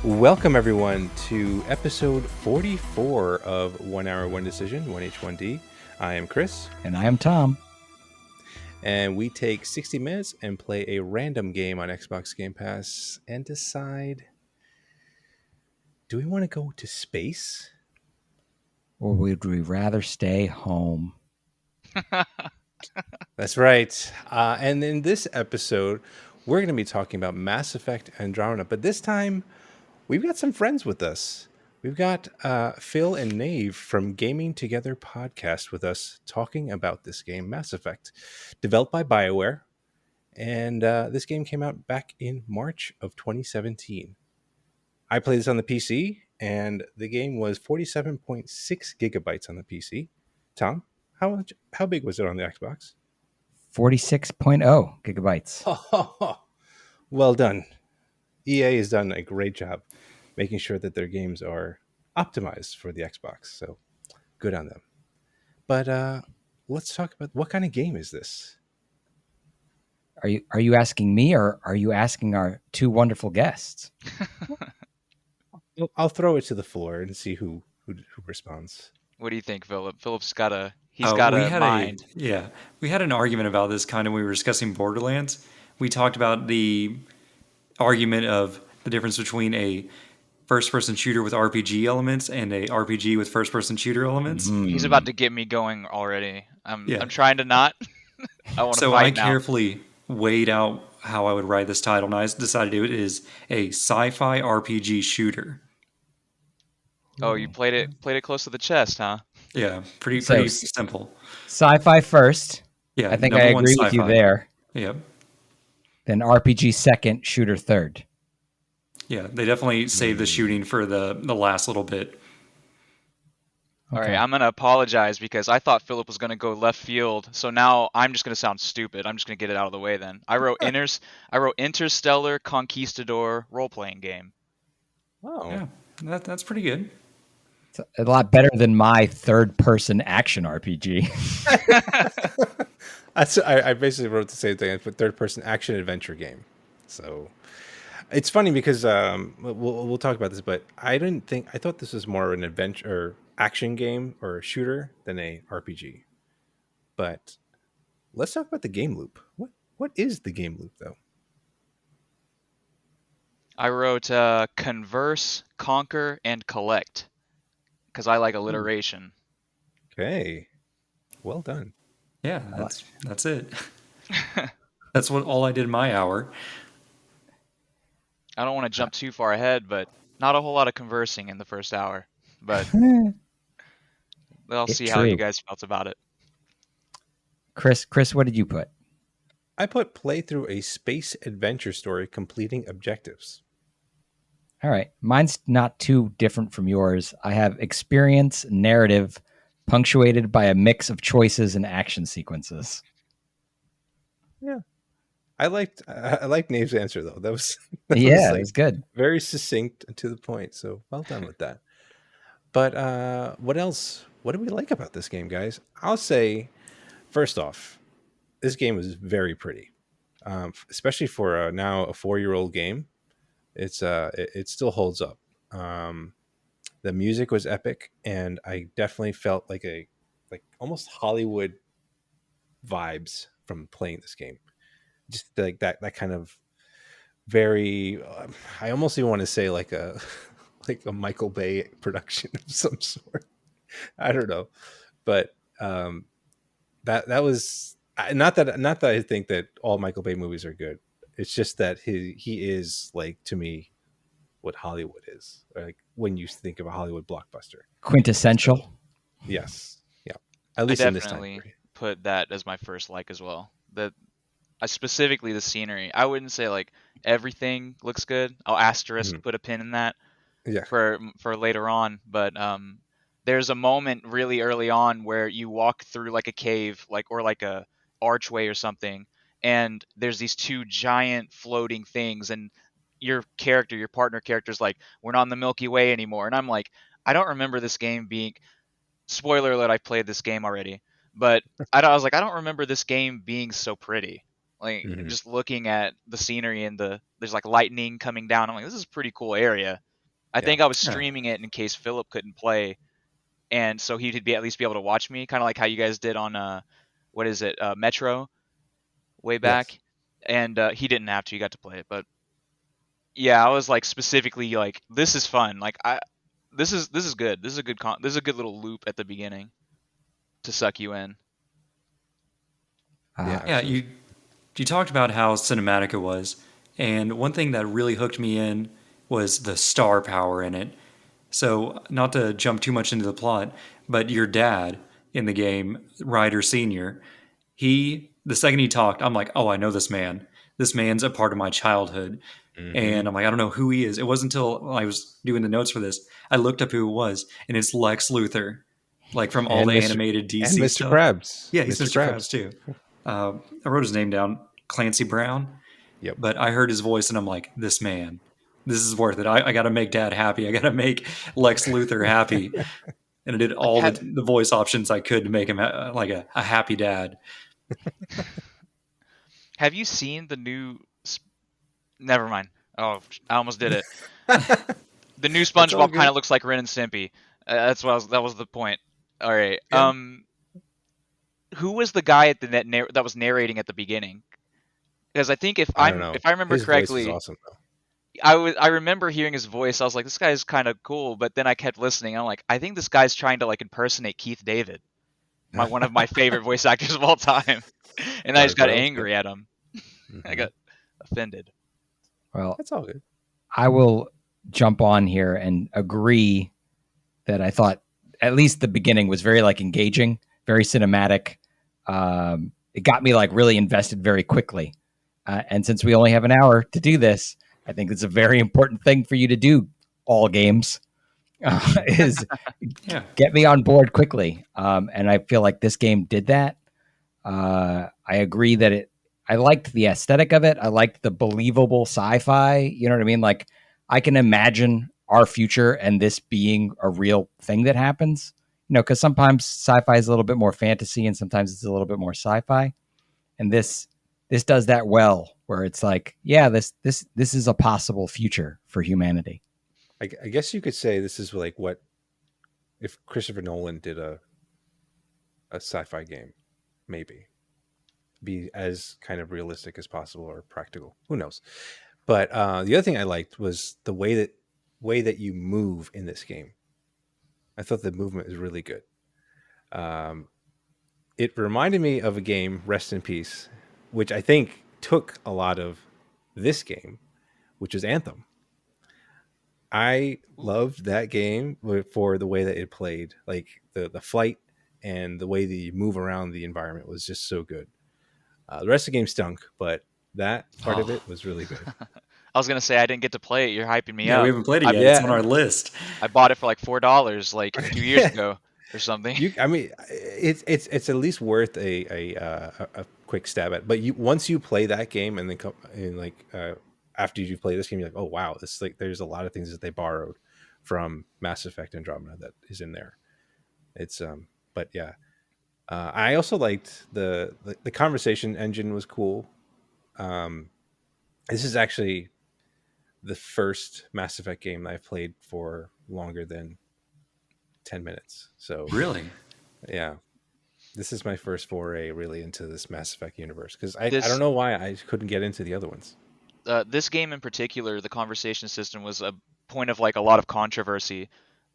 Welcome, everyone, to episode 44 of 1 Hour, 1 Decision, 1H1D. I am Chris. And I am Tom. And we take 60 minutes and play a random game on Xbox Game Pass and decide, do we want to go to space? Or would we rather stay home? That's right. And in this episode, we're going to be talking about Mass Effect Andromeda. But this time, we've got some friends with us. We've got Phil and Nave from Gaming Together Podcast with us talking about this game, Mass Effect, developed by BioWare. And this game came out back in March of 2017. I played this on the PC, and the game was 47.6 gigabytes on the PC. Tom, how big was it on the Xbox? 46.0 gigabytes. Oh, well done. EA has done a great job making sure that their games are optimized for the Xbox. So good on them. But let's talk about what kind of game is this? Are you asking me, or are you asking our two wonderful guests? I'll throw it to the floor and see who responds. What do you think, Philip? Philip's got a mind. We had an argument about this kind of when we were discussing Borderlands. We talked about the argument of the difference between a first-person shooter with RPG elements and a RPG with first-person shooter elements. He's about to get me going already. I'm trying to not. I want to So fight I now. carefully weighed out how I would write this title, and I decided it is a sci-fi RPG shooter. Oh, you played it close to the chest, huh? Yeah, pretty So- simple. Sci-fi first. Yeah, I think I number one agree with you sci-fi. there. Yep. Then RPG second, shooter third. Yeah, they definitely saved the shooting for the last little bit. All Okay. right, I'm going to apologize because I thought Philip was going to go left field. So now I'm just going to sound stupid. I'm just going to get it out of the way then. I wrote Interstellar Conquistador role-playing game. Oh, Yeah, that's pretty good. It's a lot better than my third-person action RPG. I basically wrote the same thing. I put third-person action adventure game. So it's funny because we'll talk about this, but I thought this was more an adventure action game or a shooter than a RPG. But let's talk about the game loop. What is the game loop, though? I wrote converse, conquer, and collect because I like alliteration. Okay, well done. Yeah, that's it. That's all I did in my hour. I don't want to jump too far ahead, but not a whole lot of conversing in the first hour. But I'll It's see how you true. guys felt about it. Chris, what did you put? I put play through a space adventure story completing objectives. All right. Mine's not too different from yours. I have experience, narrative, punctuated by a mix of choices and action sequences. I liked Nave's answer though. That was Yeah, like it was good. very succinct and to the point. So well done with that. But what else? What do we like about this game, guys? I'll say, first off, this game is very pretty, especially for now a 4-year-old game. It still holds up. The music was epic, and I definitely felt like almost Hollywood vibes from playing this game. Just like that kind of very. I almost even want to say like a Michael Bay production of some sort. I don't know, but that was not that I think that all Michael Bay movies are good. It's just that he is, like, to me, what Hollywood is, like when you think of a Hollywood blockbuster. Quintessential. Yes, yeah. At I least in this time definitely period. put that as my first like as well. Specifically the scenery. I wouldn't say like everything looks good. I'll asterisk put a pin in that Yeah. for later on. But there's a moment really early on where you walk through like a cave, or like a archway or something, and there's these two giant floating things, and your partner character's like, we're not in the Milky Way anymore. And I'm like, I don't remember this game being, spoiler alert, I played this game already, but I was like, I don't remember this game being so pretty. Like just looking at the scenery and there's like lightning coming down. I'm like, this is a pretty cool area. I Yeah. think I was Yeah. streaming it in case Philip couldn't play, and so he'd be at least be able to watch me, kind of like how you guys did on what is it, Metro way Yes. back. And he didn't have to; he got to play it. But yeah, I was like specifically like, this is fun. Like this is good. This is a good this is a good little loop at the beginning to suck you in. Yeah. Uh, Yeah, Absolutely. you talked about how cinematic it was, and one thing that really hooked me in was the star power in it. So, not to jump too much into the plot, but your dad in the game, Ryder Senior, the second he talked, I'm like, oh, I know this man. This man's a part of my childhood. Mm-hmm. And I'm like, I don't know who he is. It wasn't until I was doing the notes for this, I looked up who it was, and it's Lex Luthor, like from all And the Mr. animated and DC Mr. stuff. Krabs. Yeah, he's Mr. Krabs Krabs. too. I wrote his name down, Clancy Brown. Yep. But I heard his voice, and I'm like, this man, this is worth it. I got to make Dad happy. I got to make Lex Luthor happy. And I did all the voice options I could to make him like a happy dad. Have you seen the new? Never mind. Oh, I almost did it. The new all SpongeBob good. kind of looks like Ren and Stimpy. That's what that was the point. All right. Yeah. Who was the guy at that was narrating at the beginning? Because I think I don't know. if I remember His correctly, voice is awesome though. I remember hearing his voice. I was like, this guy's kind of cool. But then I kept listening. I'm like, I think this guy's trying to like impersonate Keith David, one of my favorite voice actors of all time. And I just got angry at him. I got offended. well, That's all good. I will jump on here and agree that I thought at least the beginning was very like engaging, very cinematic. It got me like really invested very quickly. And since we only have an hour to do this, I think it's a very important thing for you to do, all games, is Yeah. get me on board quickly. And I feel like this game did that. I agree that I liked the aesthetic of it. I liked the believable sci-fi. You know what I mean? Like I can imagine our future and this being a real thing that happens, you know, because sometimes sci-fi is a little bit more fantasy and sometimes it's a little bit more sci-fi. And this does that well, where it's like, yeah, this is a possible future for humanity. I guess you could say this is like what if Christopher Nolan did a sci-fi game, maybe be as kind of realistic as possible or practical. Who knows? But the other thing I liked was the way that you move in this game. I thought the movement was really good. It reminded me of a game, Rest in Peace, which I think took a lot of this game, which is Anthem. I loved that game for the way that it played, like the flight and the way that you move around the environment was just so good. The rest of the game stunk, but that part of it was really good. I was gonna say I didn't get to play it. You're hyping me Yeah, up. we haven't played it yet. I, It's Yeah. on our list. I bought it for like $4 like a few years ago or something. I mean, it's at least worth a quick stab at. But once you play that game and then after you play this game, you're like, oh wow, this like there's a lot of things that they borrowed from Mass Effect Andromeda that is in there. It's but yeah, I also liked the conversation engine was cool. This is actually the first Mass Effect game I've played for longer than 10 minutes. So Really? yeah, this is my first foray really into this Mass Effect universe because I don't know why I couldn't get into the other ones. This game in particular, the conversation system was a point of like a lot of controversy,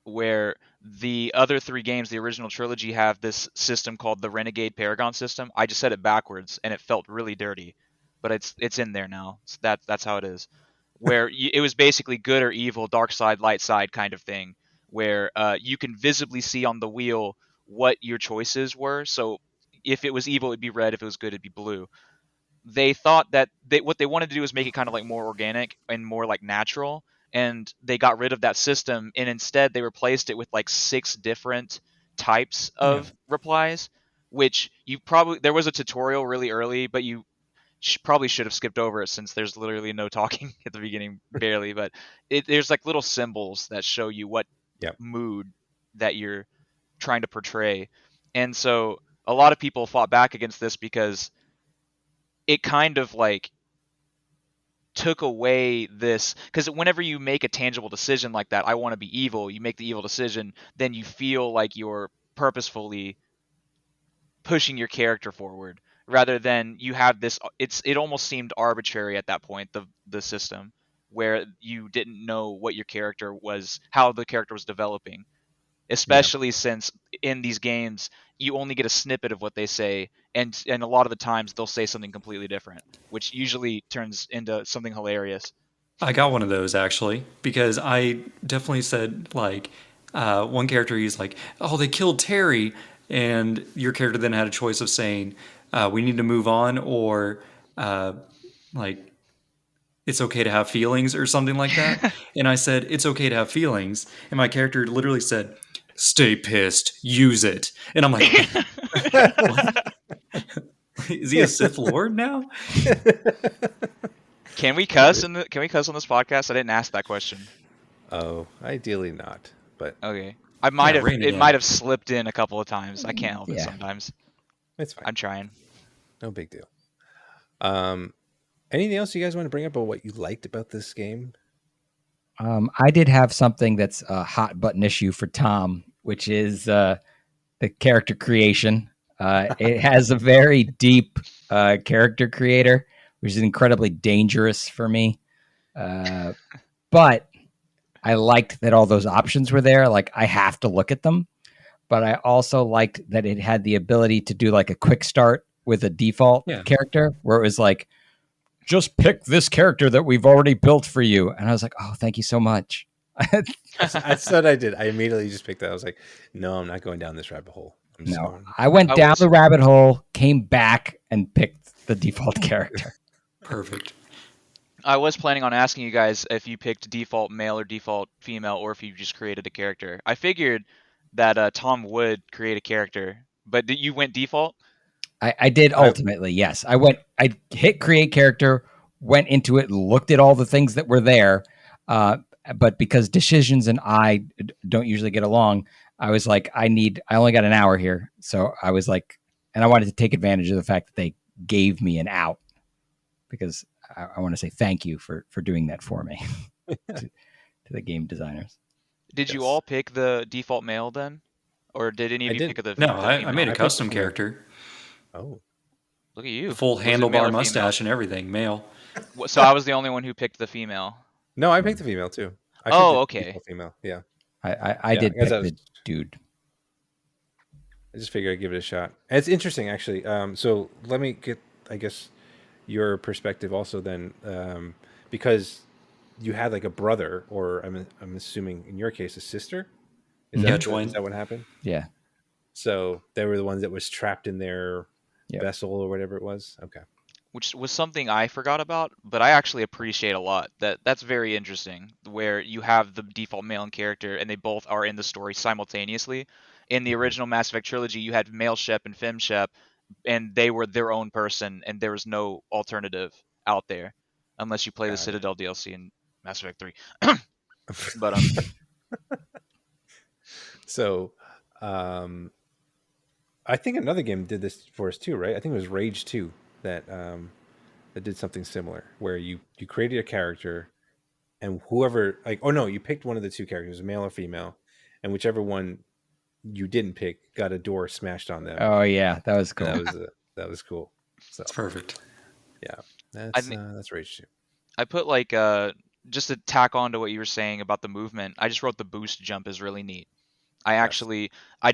where the other three games, the original trilogy, have this system called the Renegade Paragon system. I just said it backwards, and it felt really dirty, but it's in there now. So that's how it is. Where it was basically good or evil, dark side, light side kind of thing, where you can visibly see on the wheel what your choices were. So if it was evil, it'd be red. If it was good, it'd be blue. They thought that what they wanted to do was make it kind of like more organic and more like natural, and they got rid of that system, and instead they replaced it with like 6 different types of replies, which there was a tutorial really early, but you probably should have skipped over it since there's literally no talking at the beginning, barely. But there's like little symbols that show you what mood that you're trying to portray, and so a lot of people fought back against this because it kind of like took away this, because whenever you make a tangible decision like that, I want to be evil, you make the evil decision, then you feel like you're purposefully pushing your character forward, rather than you have this, it almost seemed arbitrary at that point, the system, where you didn't know what your character was, how the character was developing, especially since in these games you only get a snippet of what they say, and a lot of the times they'll say something completely different, which usually turns into something hilarious. I got one of those actually, because I definitely said like one character, he's like, "Oh, they killed Terry," and your character then had a choice of saying, "We need to move on," or like, "It's okay to have feelings," or something like that. And I said, "It's okay to have feelings," and my character literally said, "Stay pissed, use it," and I'm like, what? Is he a Sith Lord now? Can we cuss on this podcast? I didn't ask that question. Oh, ideally not, but Okay. I might have, rein it it in. might have slipped in a couple of times. I can't help it Yeah. sometimes. it's fine. I'm trying. No big deal. Anything else you guys want to bring up about what you liked about this game? I did have something that's a hot button issue for Tom, which is the character creation. It has a very deep character creator, which is incredibly dangerous for me. But I liked that all those options were there. Like, I have to look at them. But I also liked that it had the ability to do like a quick start with a default character, where it was like, just pick this character that we've already built for you. And I was like, oh, thank you so much. That's what I did. I immediately just picked that. I was like, no, I'm not going down this rabbit hole. I'm just No, going. I went down the rabbit hole, came back, and picked the default character. Perfect. I was planning on asking you guys if you picked default male or default female, or if you just created a character. I figured that Tom would create a character, but you went default? I did ultimately, yes. I hit create character, went into it, looked at all the things that were there. But because decisions and I don't usually get along, I was like, I only got an hour here. So I was like, and I wanted to take advantage of the fact that they gave me an out, because I want to say thank you for doing that for me to the game designers. Did you all pick the default male then? Or did any of you pick the No, the I female? made a picked custom female. character. Oh, Look at you. Full Was it male or handlebar female? mustache and everything, male. So I was the only one who picked the female. no, I picked the female too. I Oh, picked the okay. default female. Yeah, I Yeah, did I guess pick I was- the dude. I just figured I'd give it a shot. And it's interesting, actually. So let me get, I guess, your perspective also then, because you had like a brother, or I'm assuming in your case a sister. Is Yeah, that twin. Is that what happened? Yeah. So they were the ones that was trapped in their Yep. vessel or whatever it was. Okay. Which was something I forgot about, but I actually appreciate a lot. That's very interesting, where you have the default male and character, and they both are in the story simultaneously. In the original Mass Effect trilogy, you had male Shep and fem Shep, and they were their own person, and there was no alternative out there, unless you play the Got it. Citadel DLC in Mass Effect 3. But So, I think another game did this for us too, right? I think it was Rage 2 that did something similar, where you created a character, and whoever, like, oh no, you picked one of the two characters, male or female, and whichever one you didn't pick got a door smashed on them. Oh yeah, that was cool. That was cool. So That's perfect. yeah, think- that's Rage 2. I put like just to tack on to what you were saying about the movement, I just wrote the boost jump is really neat. I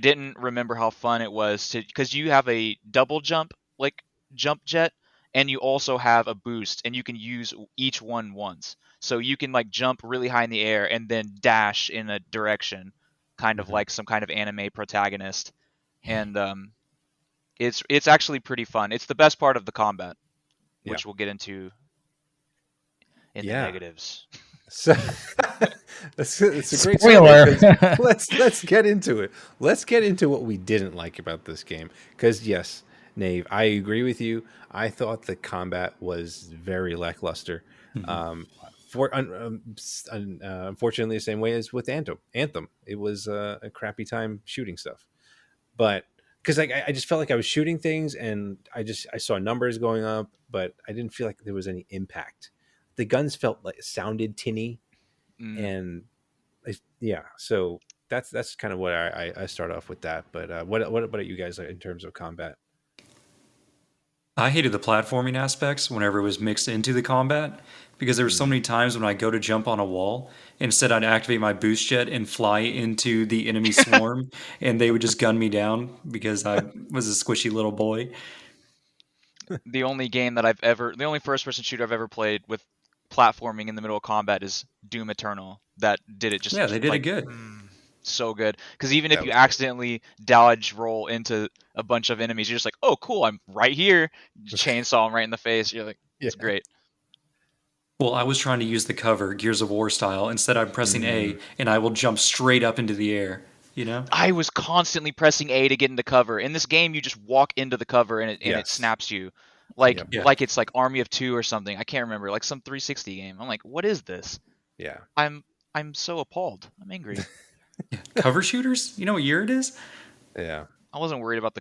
didn't remember how fun it was because you have a double jump, like jump jet, and you also have a boost, and you can use each one once. So you can like jump really high in the air and then dash in a direction, kind of like some kind of anime protagonist. And it's actually pretty fun. It's the best part of the combat, which we'll get into in the negatives. So it's a great Spoiler. segue, 'cause let's get into it. Let's get into what we didn't like about this game. Because yes, Nave, I agree with you. I thought the combat was very lackluster. Unfortunately, the same way as with Anthem. It was a crappy time shooting stuff. But because I just felt like I was shooting things, and I saw numbers going up, but I didn't feel like there was any impact. the guns felt like sounded tinny, Mm. and yeah, so that's kind of what I start off with that. But what about you guys in terms of combat? I hated the platforming aspects whenever it was mixed into the combat because there were so many times when I go to jump on a wall, instead I'd activate my boost jet and fly into the enemy swarm, and they would just gun me down because I was a squishy little boy. The only first-person shooter I've ever played with platforming in the middle of combat is Doom Eternal. That did it just Yeah, they did it like good. so good. Because even if That you was good. accidentally dodge roll into a bunch of enemies, you're just like, oh, cool, I'm right here. Chainsaw them right in the face. You're like, it's Yeah. great. Well, I was trying to use the cover Gears of War style. Instead, I'm pressing A, and I will jump straight up into the air. You know? I was constantly pressing A to get into cover. In this game, you just walk into the cover and it Yes. snaps you. Like Yep. Yeah. like it's like Army of Two or something. I can't remember. Like some 360 game. I'm like, what is this? Yeah. I'm so appalled. I'm angry. Cover shooters? You know what year it is? Yeah. I wasn't worried about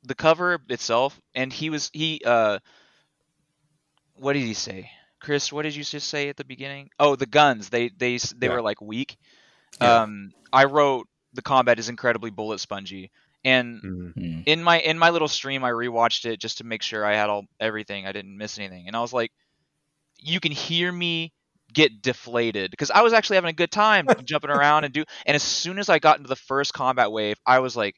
the cover itself, and he what did he say? Chris, what did you just say at the beginning? Oh, the guns. They Yeah. were like weak. Yeah. I wrote the combat is incredibly bullet spongy. And Mhm. in my little stream I rewatched it just to make sure I had everything. I didn't miss anything. And I was like, you can hear me get deflated because I was actually having a good time jumping around and as soon as I got into the first combat wave, I was like,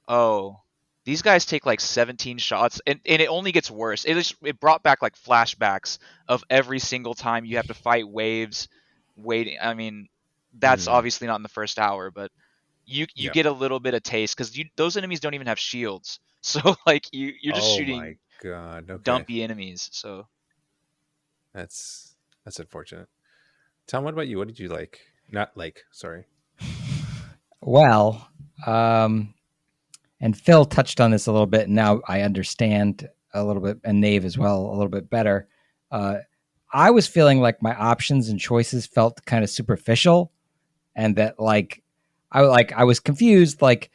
oh, these guys take like 17 shots, and it only gets worse. It brought back like flashbacks of every single time you have to fight waves waiting. I mean, that's obviously not in the first hour, but you Yeah. get a little bit of taste because those enemies don't even have shields. So like you're just Oh shooting my god. Okay. dumpy enemies. So That's unfortunate. Tom, what about you? What did you like? Not like, sorry. Well, and Phil touched on this a little bit. And now I understand a little bit, and Nave as well, a little bit better. I was feeling like my options and choices felt kind of superficial, and that I was confused. Like,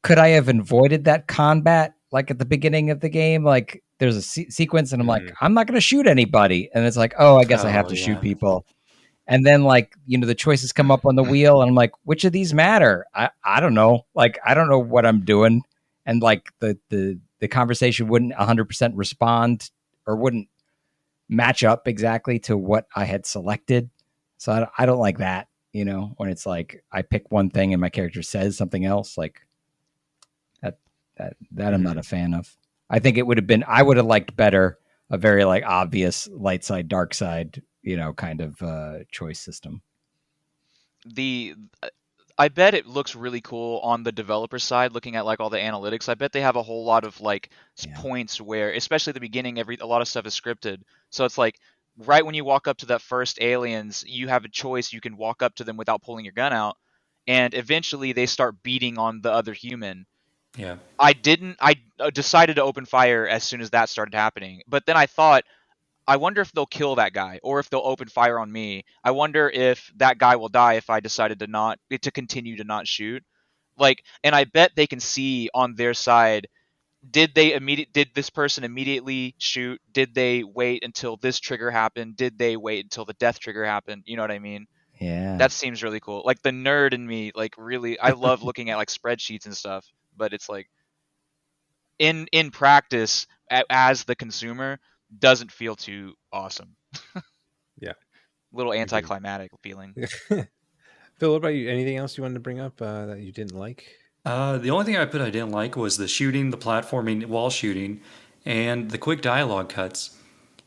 could I have avoided that combat like at the beginning of the game? Like, there's a sequence, and I'm like, I'm not going to shoot anybody, and it's like, oh, I guess I have to shoot people. And then like, the choices come up on the wheel and I'm like, which of these matter? I don't know. Like, I don't know what I'm doing. And like the conversation wouldn't 100% respond or wouldn't match up exactly to what I had selected. So I don't like that, when it's like I pick one thing and my character says something else, like that I'm not a fan of. I think I would have liked better a very like obvious light side, dark side, kind of choice system. I bet it looks really cool on the developer side, looking at like all the analytics. I bet they have a whole lot of like points where, especially at the beginning, a lot of stuff is scripted. So it's like right when you walk up to that first aliens, you have a choice. You can walk up to them without pulling your gun out, and eventually they start beating on the other human. Yeah. I decided to open fire as soon as that started happening, but then I thought, I wonder if they'll kill that guy or if they'll open fire on me. I wonder if that guy will die if I decided to continue to not shoot. Like, and I bet they can see on their side, did this person immediately shoot? Did they wait until this trigger happened? Did they wait until the death trigger happened? You know what I mean? Yeah. That seems really cool. Like the nerd in me, like really, I love looking at like spreadsheets and stuff, but it's like in practice as the consumer, doesn't feel too awesome. Yeah. Little anticlimactic feeling. Phil, what about you? Anything else you wanted to bring up that you didn't like? The only thing I didn't like was the shooting, the platforming, wall shooting, and the quick dialogue cuts.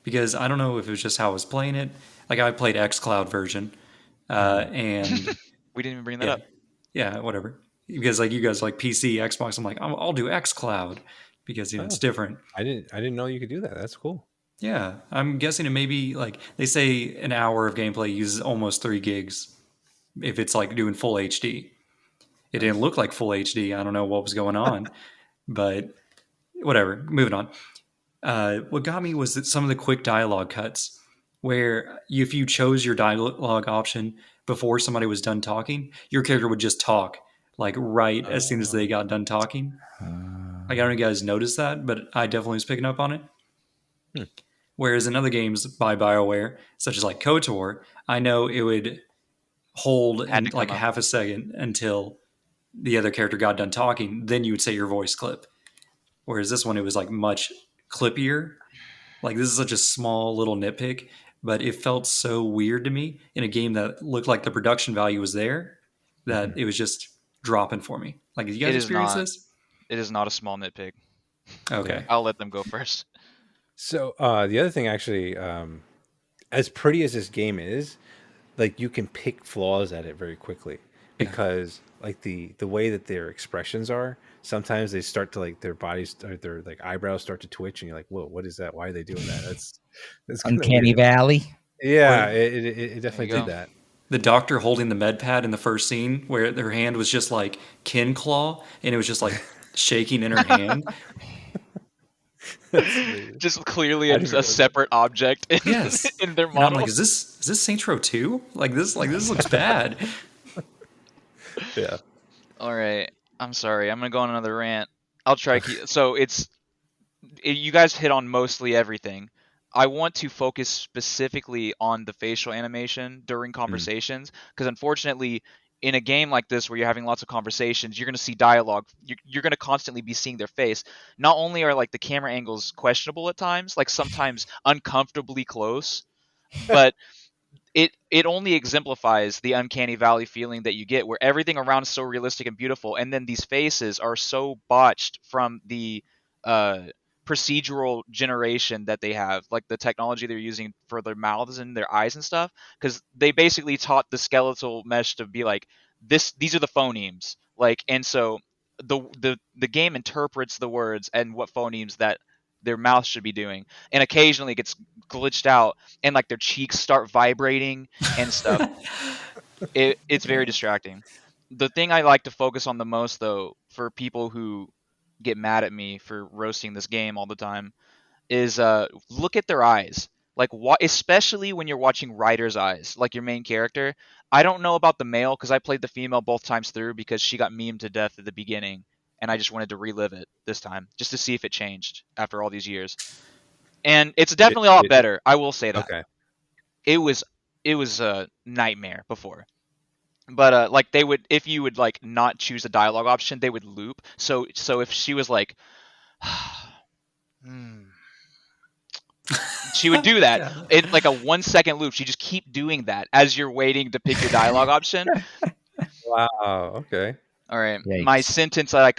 Because I don't know if it was just how I was playing it. Like I played xCloud version, and we didn't even bring that up. Yeah, whatever. Because like you guys like PC, Xbox, I'm like I'll do xCloud because it's different. I didn't know you could do that. That's cool. Yeah, I'm guessing it may be like they say an hour of gameplay uses almost 3 gigs if it's like doing full HD. It didn't look like full HD. I don't know what was going on, but whatever. Moving on. What got me was that some of the quick dialogue cuts where if you chose your dialogue option before somebody was done talking, your character would just talk like as soon as they got done talking. Like, I don't know if you guys noticed that, but I definitely was picking up on it. Whereas in other games by BioWare, such as like KOTOR, I know it would hold Had in to like come a up. half a second until the other character got done talking. Then you would say your voice clip. Whereas this one, it was like much clippier. Like this is such a small little nitpick, but it felt so weird to me in a game that looked like the production value was there that Mhm. it was just dropping for me. Like, did you guys It is experience not. this? It is not a small nitpick. Yeah. Okay. I'll let them go first. So the other thing, actually, as pretty as this game is, like you can pick flaws at it very quickly Yeah. because like the way that their expressions are, sometimes they start to like their bodies or their like eyebrows start to twitch, and you're like, whoa, what is that? Why are they doing that? That's kind of Uncanny weird. Valley. Yeah, Or it There you definitely go. did that. the doctor holding the med pad in the first scene where her hand was just like kin claw and it was just like shaking in her hand. That's amazing. Just clearly I a didn't realize that. separate object in, Yes. in their And I'm model. like, is this Saints Row 2? Like this looks bad. Yeah. All right. I'm sorry. I'm gonna go on another rant. I'll try. So you guys hit on mostly everything. I want to focus specifically on the facial animation during conversations because unfortunately, in a game like this where you're having lots of conversations, you're going to see dialogue. You're going to constantly be seeing their face. Not only are like the camera angles questionable at times, like sometimes uncomfortably close, but it only exemplifies the uncanny valley feeling that you get where everything around is so realistic and beautiful, and then these faces are so botched from the uh procedural generation that they have, like the technology they're using for their mouths and their eyes and stuff, because they basically taught the skeletal mesh to be like these are the phonemes, like, and so the game interprets the words and what phonemes that their mouth should be doing, and occasionally it gets glitched out and like their cheeks start vibrating and stuff. It's very distracting. The thing I like to focus on the most, though, for people who get mad at me for roasting this game all the time, is look at their eyes. Like, especially when you're watching Ryder's eyes, like your main character. I don't know about the male because I played the female both times through because she got memed to death at the beginning, and I just wanted to relive it this time just to see if it changed after all these years. And it's definitely a lot better. I will say that Okay. it was a nightmare before. But like they would, if you would like not choose a dialogue option, they would loop. So if she was like, hmm, she would do that Yeah. in like a 1 second loop. She just keep doing that as you're waiting to pick your dialogue option. Wow. Okay. All right, my Yikes. sentence that I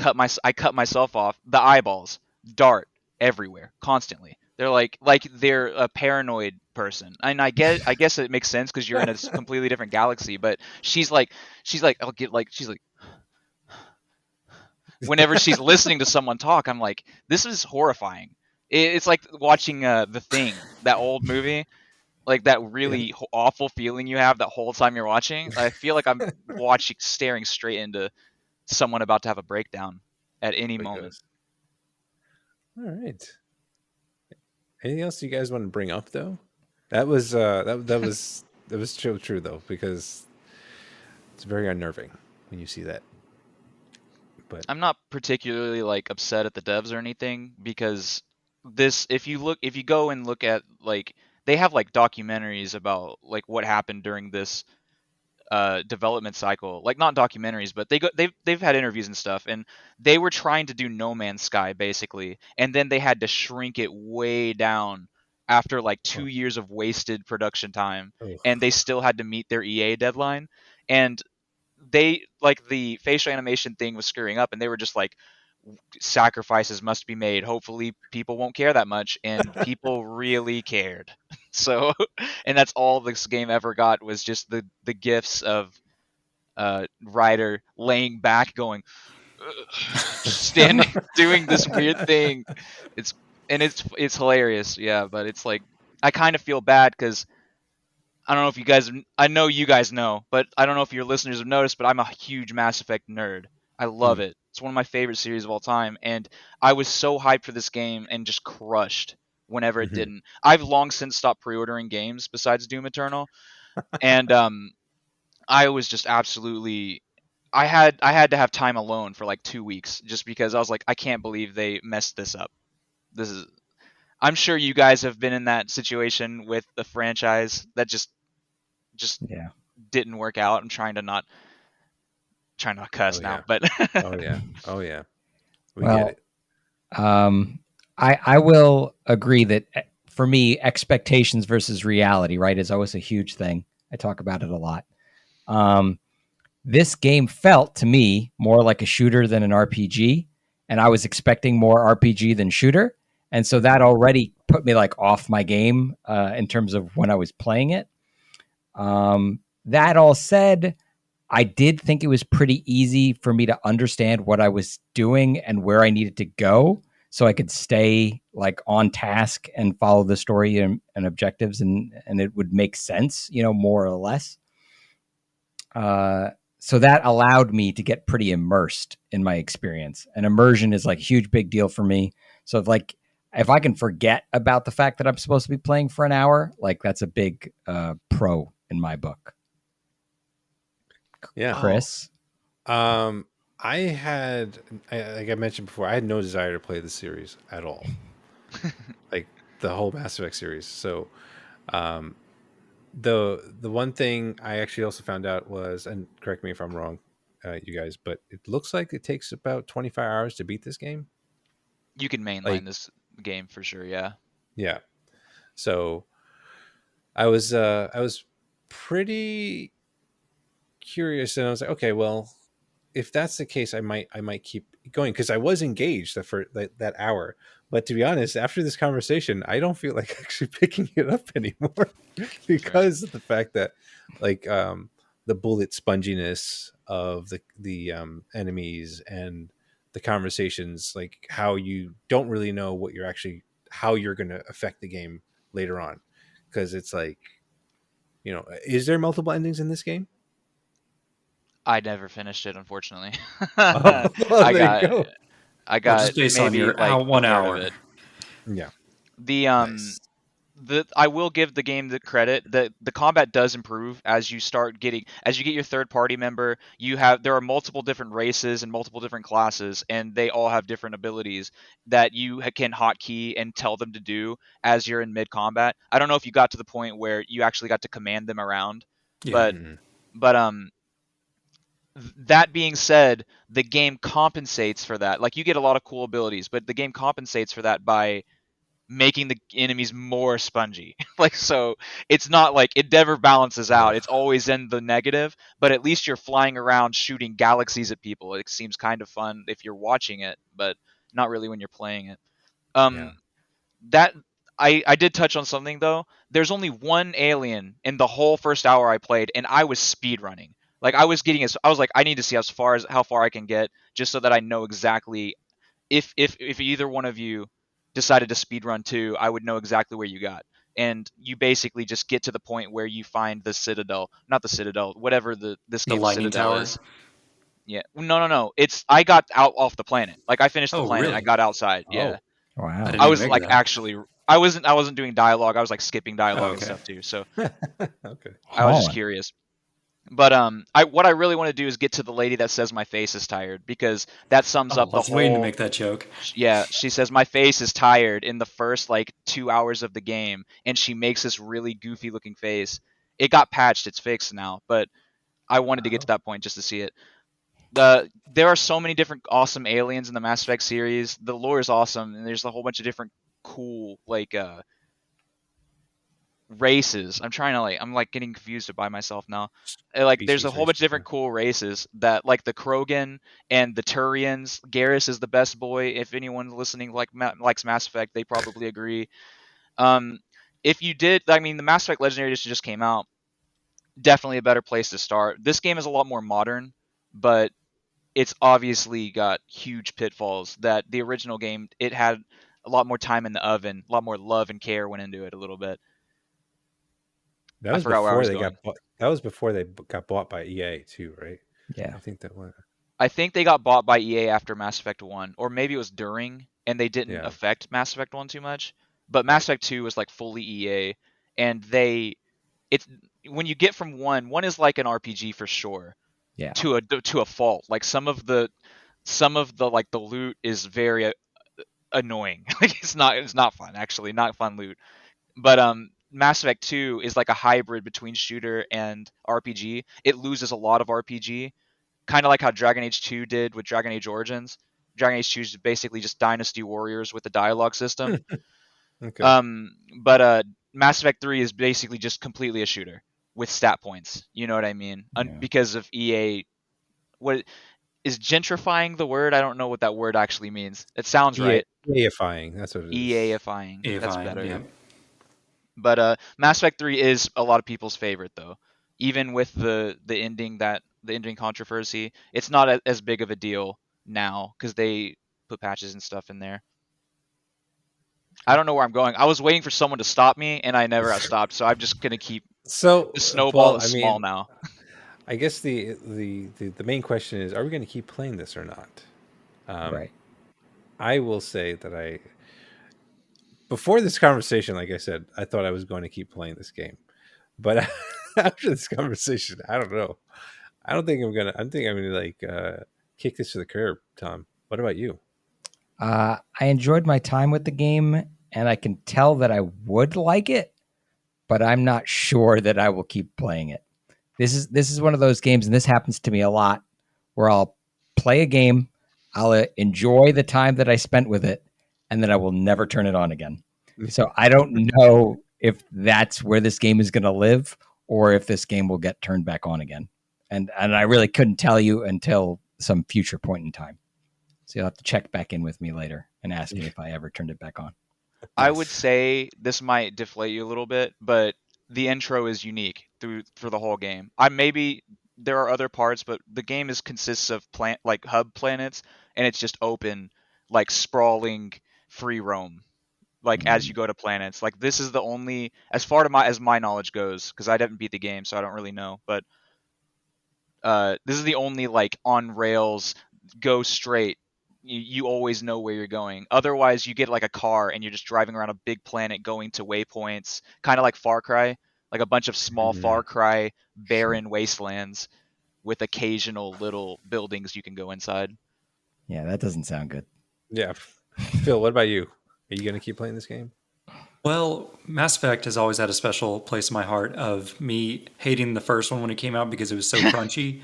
cut myself off. The eyeballs dart everywhere constantly. They're like they're a paranoid person, and I guess it makes sense because you're in a completely different galaxy. But she's like I'll get like she's like whenever she's listening to someone talk, I'm like, this is horrifying. It's like watching The Thing, that old movie, like that really awful feeling you have that whole time you're watching. I feel like I'm staring straight into someone about to have a breakdown at any moment. All right. Anything else you guys want to bring up though? That was that was true though, because it's very unnerving when you see that. But I'm not particularly like upset at the devs or anything because if you go and look at like they have like documentaries about like what happened during this development cycle, like not documentaries, but they've had interviews and stuff, and they were trying to do No Man's Sky basically, and then they had to shrink it way down after like 2 years of wasted production time, ugh. and they still had to meet their EA deadline, and they like the facial animation thing was screwing up, and they were just like, sacrifices must be made. Hopefully people won't care that much, and people really cared. So, and that's all this game ever got was just the gifs of Ryder laying back, going, standing, doing this weird thing. It's hilarious, yeah. But it's like I kind of feel bad because I don't know if you guys, I know you guys know, but I don't know if your listeners have noticed, but I'm a huge Mass Effect nerd. I love it. It's one of my favorite series of all time, and I was so hyped for this game and just crushed whenever it didn't. I've long since stopped pre-ordering games besides Doom Eternal, and I was just absolutely. I had to have time alone for like 2 weeks just because I was like, I can't believe they messed this up. This is I'm sure you guys have been in that situation with the franchise that just Yeah. didn't work out. I'm trying to not cuss Oh now, yeah. but Oh yeah. Oh yeah. We get Well, it. I will agree that for me, expectations versus reality, right, is always a huge thing. I talk about it a lot. This game felt to me more like a shooter than an RPG, and I was expecting more RPG than shooter, and so that already put me like off my game in terms of when I was playing it. That all said, I did think it was pretty easy for me to understand what I was doing and where I needed to go, so I could stay like on task and follow the story and objectives, and it would make sense, more or less. So that allowed me to get pretty immersed in my experience. And immersion is like a huge big deal for me. So if I can forget about the fact that I'm supposed to be playing for an hour, like that's a big pro in my book. Yeah. Chris? I had, like I mentioned before, I had no desire to play the series at all. Like the whole Mass Effect series. So, the one thing I actually also found out was, and correct me if I'm wrong, you guys, but it looks like it takes about 25 hours to beat this game. you can mainline Like, this game for sure. Yeah. yeah. So I was pretty curious, and I was like, okay, well, if that's the case, I might keep going, because I was engaged for that hour. But to be honest, after this conversation, I don't feel like actually picking it up anymore because of the fact that, like, the bullet sponginess of the enemies and the conversations, like how you don't really know what you're actually, how you're going to affect the game later on, because it's like, is there multiple endings in this game? I never finished it, unfortunately. Oh, well, I there you got go. I Well, got just based on maybe your like 1 a third hour. of it. Yeah. The Nice. I will give the game the credit that the combat does improve as you get your third party member. There are multiple different races and multiple different classes, and they all have different abilities that you can hotkey and tell them to do as you're in mid combat. I don't know if you got to the point where you actually got to command them around, Yeah. but that being said, the game compensates for that. Like, you get a lot of cool abilities, but the game compensates for that by making the enemies more spongy. Like, so it's not like it never balances out. It's always in the negative, but at least you're flying around shooting galaxies at people. It seems kind of fun if you're watching it, but not really when you're playing it. Yeah. That I did touch on something though. There's only one alien in the whole first hour I played, and I was speed running. Like, I was like, I need to see how far I can get, just so that I know exactly if either one of you decided to speed run too, I would know exactly where you got. And you basically just get to the point where you find the Citadel, not the Citadel, whatever this The game's lightning Citadel tower. is. Yeah, no. I got out off the planet. Like, I finished the Oh, planet. I really? got outside. Oh. Yeah, Wow. I didn't I even was make like that. actually. I wasn't doing dialogue. I was like skipping dialogue and okay. stuff too. So Okay. I was just Hauling. curious. But what I really want to do is get to the lady that says my face is tired, because that sums Oh, up I the was waiting to whole. make that joke. Yeah, she says my face is tired in the first like 2 hours of the game, and she makes this really goofy looking face. It got patched, it's fixed now, but I wanted to get to that point just to see it. There are so many different awesome aliens in the Mass Effect series. The lore is awesome, and there's a whole bunch of different cool like races. I'm like getting confused by myself now. Like, there's a Species whole bunch of different cool races that, like the Krogan and the Turians. Garrus is the best boy. If anyone listening likes Mass Effect, they probably agree. Um, if you did, I mean, the Mass Effect Legendary Edition just came out. Definitely a better place to start. This game is a lot more modern, but it's obviously got huge pitfalls that the original game, it had a lot more time in the oven, a lot more love and care went into it a little bit. That I was forgot where I before was they going. got bought. That was before they got bought by EA too, right? Yeah. I think that was. I think they got bought by EA after Mass Effect 1, or maybe it was during, and they didn't Yeah. affect Mass Effect 1 too much. But Mass Effect 2 was like fully EA, and it's when you get from one is like an RPG for sure, Yeah. to a fault. Like, some of the like the loot is very annoying. Like it's not fun, actually, not fun loot. But Mass Effect 2 is like a hybrid between shooter and RPG. It loses a lot of RPG, kind of like how Dragon Age 2 did with Dragon Age Origins. Dragon Age 2 is basically just Dynasty Warriors with a dialogue system. Okay. But Mass Effect 3 is basically just completely a shooter with stat points. You know what I mean? Yeah. Because of EA. What is gentrifying the word? I don't know what that word actually means. It sounds right. EA-ifying. That's what it is. EA-ifying. If That's I- better. yeah. But Mass Effect 3 is a lot of people's favorite though. Even with the ending controversy, it's not as big of a deal now because they put patches and stuff in there. I don't know where I'm going. I was waiting for someone to stop me, and I never got stopped. So I'm just gonna keep So the snowball Paul, is small now. I guess the main question is: are we going to keep playing this or not? Right. I will say that before this conversation, like I said, I thought I was going to keep playing this game, but after this conversation, I don't know. I don't think I'm gonna. I think I'm gonna like kick this to the curb. Tom, what about you? I enjoyed my time with the game, and I can tell that I would like it, but I'm not sure that I will keep playing it. This is one of those games, and this happens to me a lot, where I'll play a game, I'll enjoy the time that I spent with it, and then I will never turn it on again. So I don't know if that's where this game is going to live, or if this game will get turned back on again. And I really couldn't tell you until some future point in time. So you'll have to check back in with me later and ask me if I ever turned it back on. I would say this might deflate you a little bit, but the intro is unique for the whole game. Maybe there are other parts, but the game consists of like hub planets, and it's just open, like sprawling free roam, like as you go to planets. Like this is the only, as far as my knowledge goes, because I didn't beat the game, so I don't really know. But this is the only like on rails, go straight. You always know where you're going. Otherwise, you get like a car and you're just driving around a big planet going to waypoints, kind of like Far Cry, like a bunch of small Far Cry barren wastelands with occasional little buildings you can go inside. Yeah, that doesn't sound good. Yeah, Phil, what about you? Are you going to keep playing this game? Well, Mass Effect has always had a special place in my heart of me hating the first one when it came out because it was so crunchy.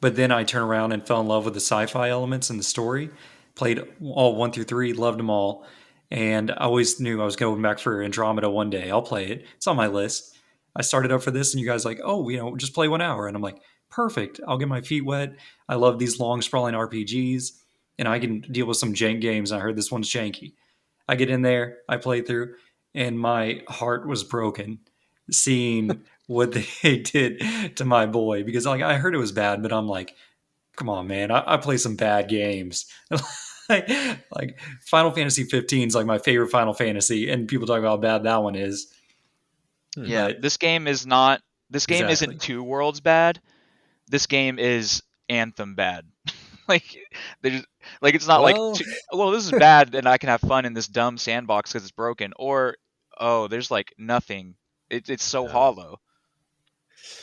But then I turned around and fell in love with the sci-fi elements in the story. Played all 1 through 3, loved them all. And I always knew I was going back for Andromeda one day. I'll play it. It's on my list. I started up for this and you guys like, oh, just play 1 hour. And I'm like, perfect. I'll get my feet wet. I love these long sprawling RPGs. And I can deal with some jank games. I heard this one's janky. I get in there. I play through. And my heart was broken seeing what they did to my boy. Because like I heard it was bad, but I'm like, come on, man. I play some bad games. like Final Fantasy 15 is like my favorite Final Fantasy, and people talk about how bad that one is. Yeah, But this game is not. This game Exactly. isn't Two Worlds bad. This game is Anthem bad. like, like it's not Well- like, well, this is bad, and I can have fun in this dumb sandbox because it's broken. Or, oh, there's like nothing. It's so hollow.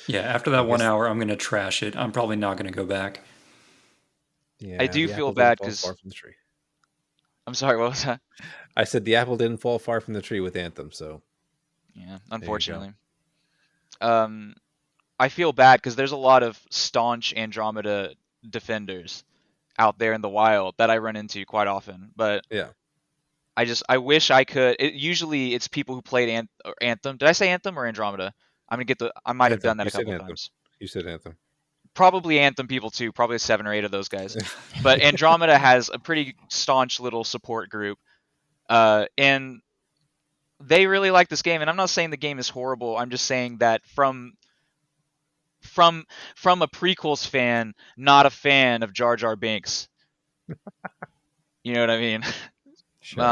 yeah, after that I 1 guess- hour, I'm going to trash it. I'm probably not going to go back. Yeah, I do the feel apple bad didn't fall 'cause- far from the tree. I'm sorry, what was that? I said the apple didn't fall far from the tree with Anthem. So Yeah, go. unfortunately. I feel bad because there's a lot of staunch Andromeda defenders out there in the wild that I run into quite often. But yeah, I wish I could. Usually it's people who played Anthem. Did I say Anthem or Andromeda? I might have Anthem. done that You a said couple Anthem. times. you said Anthem. Probably Anthem people too. Probably 7 or 8 of those guys. But Andromeda has a pretty staunch little support group, and they really like this game. And I'm not saying the game is horrible. I'm just saying that from a prequels fan, not a fan of Jar Jar Binks. You know what I mean? Sure.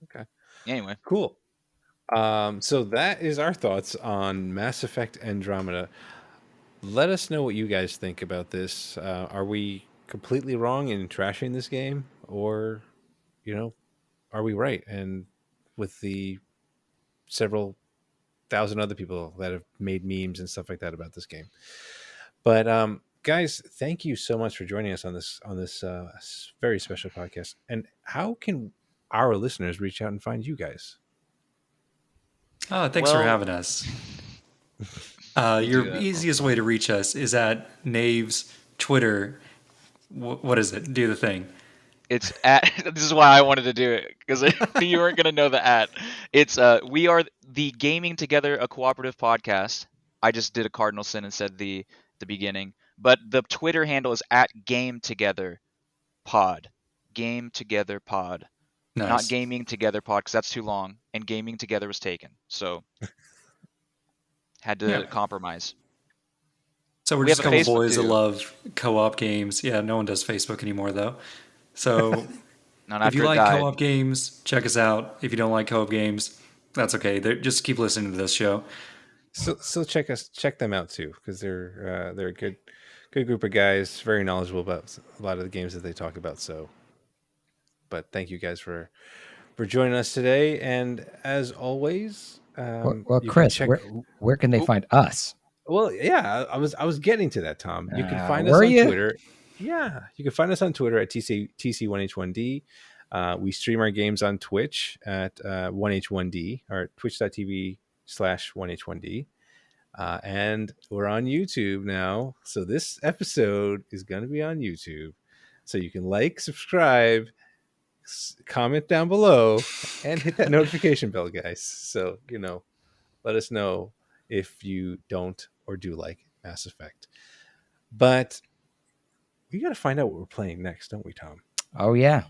Okay. Anyway, Cool. So that is our thoughts on Mass Effect Andromeda. Let us know what you guys think about this. Are we completely wrong in trashing this game, or, are we right? And with the several thousand other people that have made memes and stuff like that about this game. But guys, thank you so much for joining us on this very special podcast. And how can our listeners reach out and find you guys? Oh, thanks for having us. Your that. easiest way to reach us is at Nave's Twitter. What is it? Do the thing. It's at. This is why I wanted to do it, because you weren't gonna know the at. It's we are the Gaming Together, a cooperative podcast. I just did a cardinal sin and said the beginning, but the Twitter handle is at Game Together Pod. Game Together Pod. Nice. Not Gaming Together Pod, because that's too long, and Gaming Together was taken, so had to compromise. So we're We just a have a couple Facebook boys that too. love co-op games. Yeah, no one does Facebook anymore though. So Not if after you it like died. co-op games, check us out. If you don't like co-op games, that's okay. Just keep listening to this show. So check them out too, because they're a good group of guys, very knowledgeable about a lot of the games that they talk about. So, but thank you guys for joining us today, and as always, Well, you can Chris, check. where can they find us? Well, yeah, I was getting to that, Tom. You can find us were on you? Twitter. Yeah, you can find us on Twitter at TC1H1D. We stream our games on Twitch at 1H1D, or twitch.tv/1H1D. And we're on YouTube now. So this episode is going to be on YouTube. So you can like, subscribe, comment down below, and hit that notification bell, guys. So, let us know if you don't or do like Mass Effect. But we got to find out what we're playing next, don't we, Tom? Oh yeah,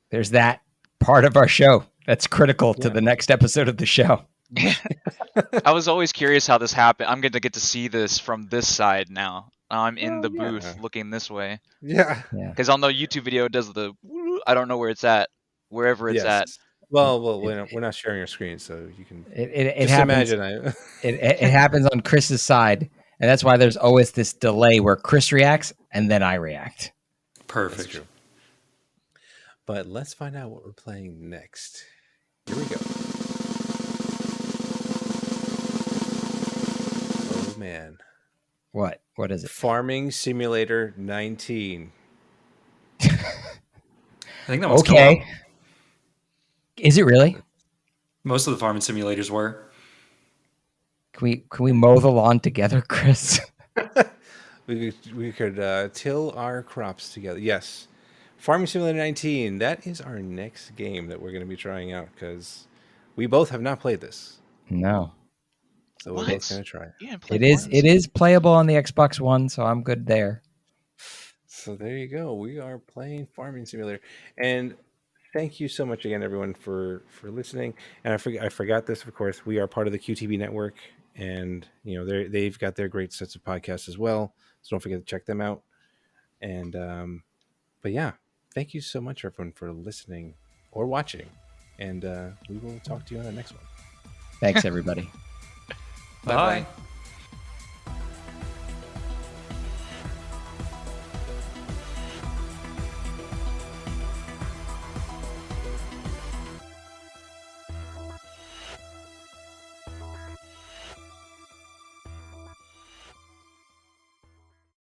there's that part of our show that's critical to the next episode of the show. I was always curious how this happened. I'm going to get to see this from this side now. I'm in the booth looking this way. Yeah. Because on the YouTube video, it does the. I don't know where it's at. Wherever it's at. Well, we're not sharing our screen, so you can. It just happens. imagine. It happens on Chris's side, and that's why there's always this delay where Chris reacts and then I react. Perfect. But let's find out what we're playing next. Here we go. Oh man. What is it? Farming Simulator 19. I think that was Okay. co-op. Is it really? Most of the farming simulators were. Can we mow the lawn together, Chris? We could till our crops together. Yes. Farming Simulator 19. That is our next game that we're going to be trying out, because we both have not played this. No. So we're both going to try it. It is playable on the Xbox One, so I'm good there. So there you go. We are playing Farming Simulator. And thank you so much again, everyone, for listening. And I forgot this, of course. We are part of the QTB network, and they've got their great sets of podcasts as well. So don't forget to check them out. And but yeah, thank you so much, everyone, for listening or watching. And we will talk to you on the next one. Thanks, everybody. Bye-bye.